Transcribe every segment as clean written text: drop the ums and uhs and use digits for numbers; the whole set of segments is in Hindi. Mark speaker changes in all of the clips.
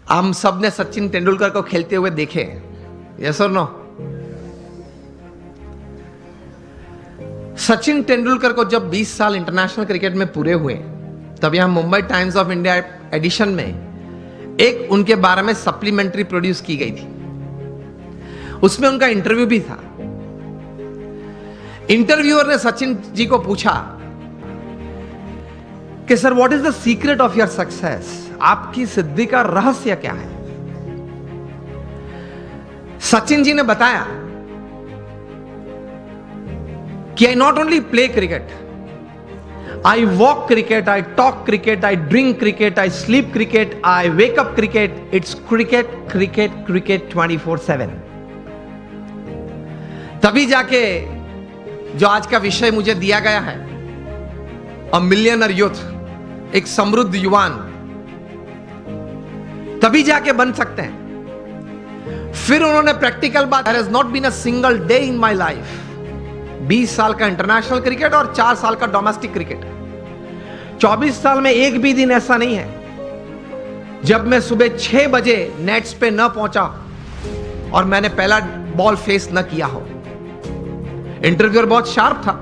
Speaker 1: हम सब ने सचिन तेंदुलकर को खेलते हुए देखे, यस और नो? सचिन तेंदुलकर को जब 20 साल इंटरनेशनल क्रिकेट में पूरे हुए, तब यहां Mumbai Times of India edition में एक उनके बारे में सप्लीमेंट्री प्रोड्यूस की गई थी। उसमें उनका इंटरव्यू भी था। इंटरव्यूअर ने सचिन जी को पूछा कि sir, what is the secret of your success? आपकी सिद्धि का रहस्य क्या है? सचिन जी ने बताया कि I not only play cricket, I walk cricket, I talk cricket, I drink cricket, I sleep cricket, I wake up cricket, it's cricket cricket cricket 24/7। तभी जाके जो आज का विषय मुझे दिया गया है, अ मिलियनर यूथ, एक समृद्ध युवान, तभी जाके बन सकते हैं। फिर उन्होंने प्रैक्टिकल बात, there has not been a single day in my life, 20 साल का इंटरनेशनल क्रिकेट और 4 साल का डोमेस्टिक क्रिकेट, 24 साल में एक भी दिन ऐसा नहीं है जब मैं सुबह 6 बजे नेट्स पे न पहुंचा और मैंने पहला बॉल फेस न किया हो। इंटरव्यूअर बहुत शार्प था।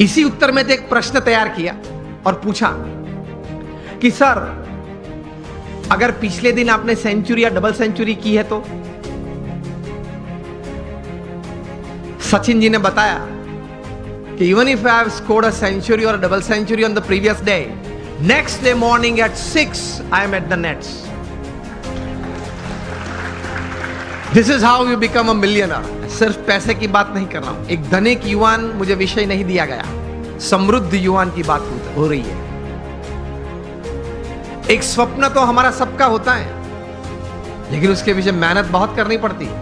Speaker 1: इसी उत्तर में एक प्रश्न तैयार किया और पूछा कि सर, अगर पिछले दिन आपने सेंचुरी या डबल सेंचुरी की है तो? सचिन जी ने बताया कि even if I have scored a century और double century on the previous day, next day morning at 6 I am at the nets. This is how you become a millionaire. सिर्फ पैसे की बात नहीं कर रहा हूं, एक धनिक युवान मुझे विषय नहीं दिया गया, समृद्ध युवान की बात हो रही है। एक स्वप्न तो हमारा सबका होता है, लेकिन उसके पीछे मेहनत बहुत करनी पड़ती है।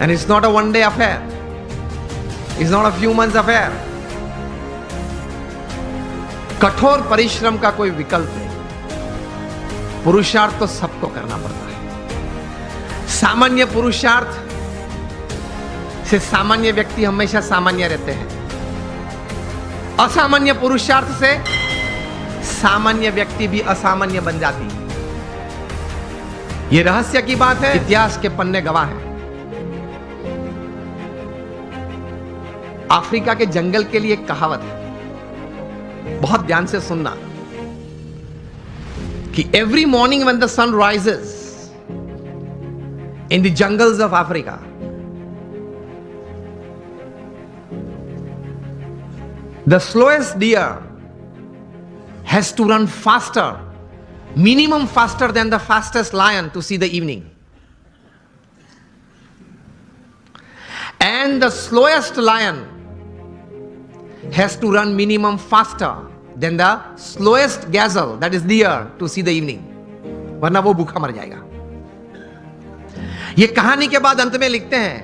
Speaker 1: And it's not a one day affair, it's not a few months affair. कठोर परिश्रम का कोई विकल्प नहीं। पुरुषार्थ तो सबको करना पड़ता है। सामान्य पुरुषार्थ से सामान्य व्यक्ति हमेशा सामान्य रहते हैं। असामान्य पुरुषार्थ से सामान्य व्यक्ति भी असामान्य बन जाती है। यह रहस्य की बात है, इतिहास के पन्ने गवाह हैं। अफ्रीका के जंगल के लिए एक कहावत है, बहुत ध्यान से सुनना, कि every morning when the sun rises in the jungles of Africa, the slowest deer has to run faster, minimum faster than the fastest lion to see the evening. And the slowest lion has to run minimum faster than the slowest gazelle, that is deer, to see the evening. वरना वो भूखा मर जाएगा। ये कहानी के बाद अंत में लिखते हैं,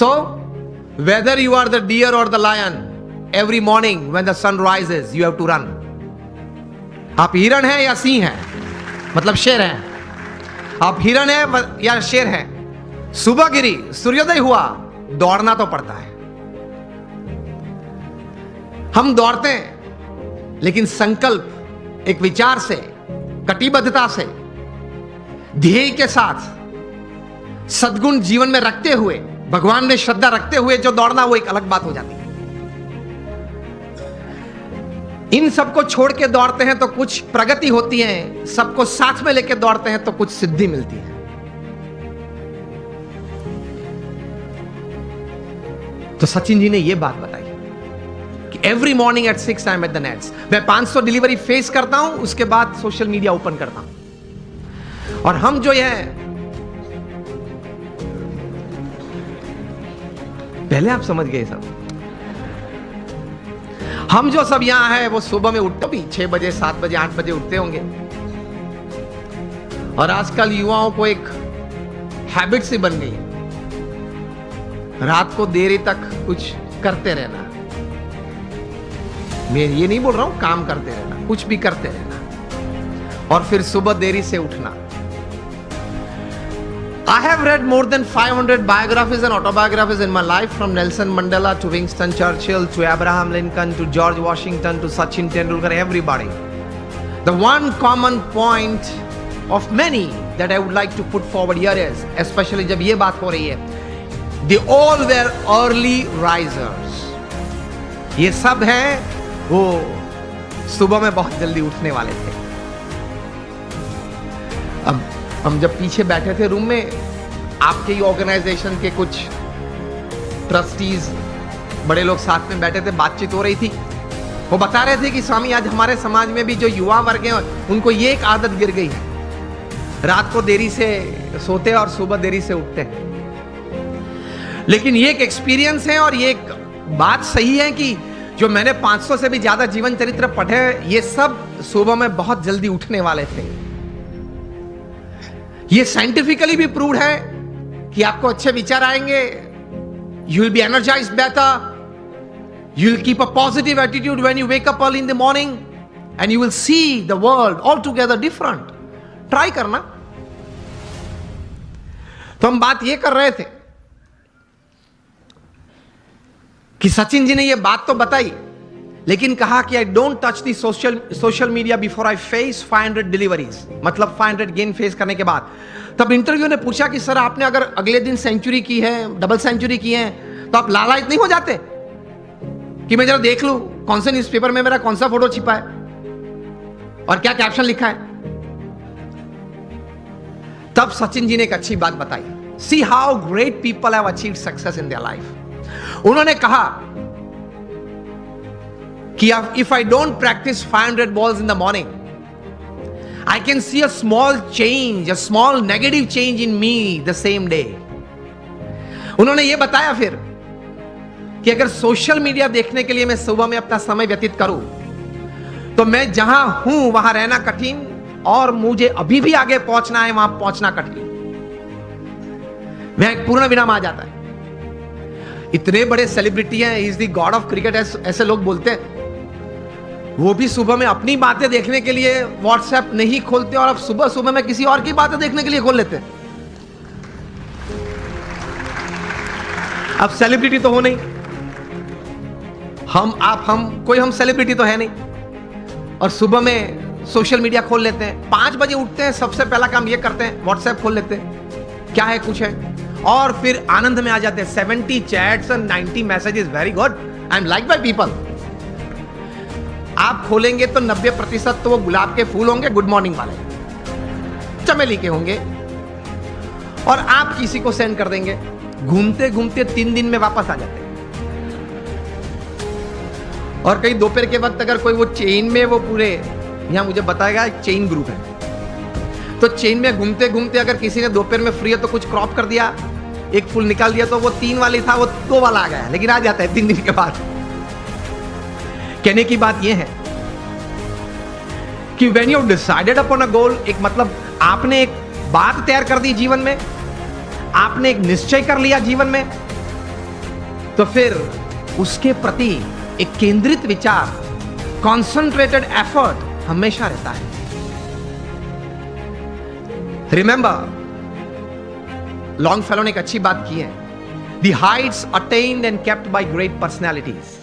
Speaker 1: so whether you are the deer or the lion, every morning when the sun rises you have to run. आप हिरण हैं या सिंह हैं, मतलब शेर हैं। आप हिरण हैं या शेर हैं, सुबह गिरी, सूर्योदय हुआ, दौड़ना तो पड़ता है। हम दौड़ते हैं, लेकिन संकल्प, एक विचार से, कटिबद्धता से, ध्येय के साथ, सद्गुण जीवन में रखते हुए, भगवान में श्रद्धा रखते हुए जो दौड़ना, वो एक अलग बात हो जाती है। इन सबको छोड़ के दौड़ते हैं तो कुछ प्रगति होती है, सबको साथ में लेकर दौड़ते हैं तो कुछ सिद्धि मिलती है। तो सचिन जी ने यह बात बताई कि every morning at 6 I am at the nets. मैं 500 डिलीवरी फेस करता हूं, उसके बाद सोशल मीडिया ओपन करता हूं। और हम जो है, पहले आप समझ गए सब, हम जो सब यहां हैं वो सुबह में उठते भी 6 बजे, 7 बजे, 8 बजे उठते होंगे। और आजकल युवाओं को एक हैबिट सी बन गई है, रात को देरी तक कुछ करते रहना। मैं ये नहीं बोल रहा हूं काम करते रहना, कुछ भी करते रहना, और फिर सुबह देरी से उठना। I have read more than 500 biographies and autobiographies in my life, from Nelson Mandela to Winston Churchill to Abraham Lincoln to George Washington to Sachin Tendulkar, everybody. The one common point of many that I would like to put forward here is, especially जब ये बात हो रही है, they all were early risers. ये सब हैं वो सुबह में बहुत जल्दी उठने वाले थे. अब हम जब पीछे बैठे थे रूम में, आपके ही ऑर्गेनाइजेशन के कुछ ट्रस्टीज बड़े लोग साथ में बैठे थे, बातचीत हो रही थी. वो बता रहे थे कि स्वामी आज हमारे समाज में भी जो युवा वर्ग हैं उनको ये एक आदत गिर गई है, रात को देरी से सोते और सुबह देरी से उठते हैं. लेकिन ये एक एक्सपीरियंस है और ये एक बात सही है कि जो मैंने 500 से भी ज्यादा जीवन चरित्र पढ़े, ये सब सुबह में बहुत जल्दी उठने वाले थे. ये साइंटिफिकली भी प्रूव्ड है कि आपको अच्छे विचार आएंगे, you will be energised better, you will keep a positive attitude when you wake up early in the morning and you will see the world altogether different. Try करना. तो हम बात ये कर रहे थे कि सचिन जी ने ये बात तो बताई, लेकिन कहा कि I don't touch the social media before I face 500 deliveries, मतलब 500 गेन फेस करने के बाद. तब इंटरव्यू ने पूछा कि सर आपने अगर अगले दिन सेंचुरी की है, डबल सेंचुरी की है, तो आप लालायित नहीं हो जाते कि मैं जरा देख लूं कौन से न्यूज़पेपर में मेरा कौन सा फोटो छिपा है और क्या कैप्शन लिखा है. तब सचिन जी ने एक अच्छी बात बताई. See how great people have achieved success in their life. उन्होंने कहा कि if I don't practice 500 balls in the morning, I can see a small change, a small negative change in me the same day. उन्होंने यह बताया फिर कि अगर सोशल मीडिया देखने के लिए मैं सुबह में अपना समय व्यतीत करूं, तो मैं जहां हूं वहां रहना कठिन और मुझे अभी भी आगे पहुंचना है, वहां पहुंचना कठिन. वहां एक पूर्ण विराम आ जाता है. इतने बड़े सेलिब्रिटी हैं, is the God of cricket ऐसे लोग बोलते हैं, वो भी सुबह में अपनी बातें देखने के लिए व्हाट्सएप नहीं खोलते और अब सुबह सुबह में किसी और की बातें देखने के लिए खोल लेते हैं. अब सेलिब्रिटी तो हो नहीं, हम कोई हम सेलिब्रिटी तो है नहीं, और सुबह में सोशल मीडिया खोल लेते हैं. 5 बजे उठते हैं, सबसे पहला काम ये करते हैं व्हाट्सएप खोल लेते हैं, क्या है कुछ है, और फिर आनंद में आ जाते हैं. 70 चैट्स और 90 messages, very good, I am like by people. आप खोलेंगे तो 90% तो वो गुलाब के फूल होंगे, गुड मॉर्निंग वाले, चमेली के होंगे, और आप किसी को सेंड कर देंगे. घूमते घूमते 3 दिन में वापस आ जाते हैं. और कहीं दोपहर के वक्त अगर कोई वो चेन में, वो पूरे यहां मुझे बताएगा एक चेन ग्रुप है, तो चेन में घूमते घूमते अगर किसी ने दोपहर में फ्री है तो कुछ क्रॉप कर दिया, एक फूल निकाल दिया, तो वो 3 वाली था वो 2 वाला आ गया, लेकिन आ जाता है 3 दिन के बाद. कहने की बात यह है कि when you decided upon a goal, एक मतलब आपने एक बात तैयार कर दी जीवन में, आपने एक निश्चय कर लिया जीवन में, तो फिर उसके प्रति एक केंद्रित विचार, कॉन्सेंट्रेटेड एफर्ट हमेशा रहता है. रिमेंबर, लॉन्गफेलो ने एक अच्छी बात की है, the Heights attend and kept bye great personalities.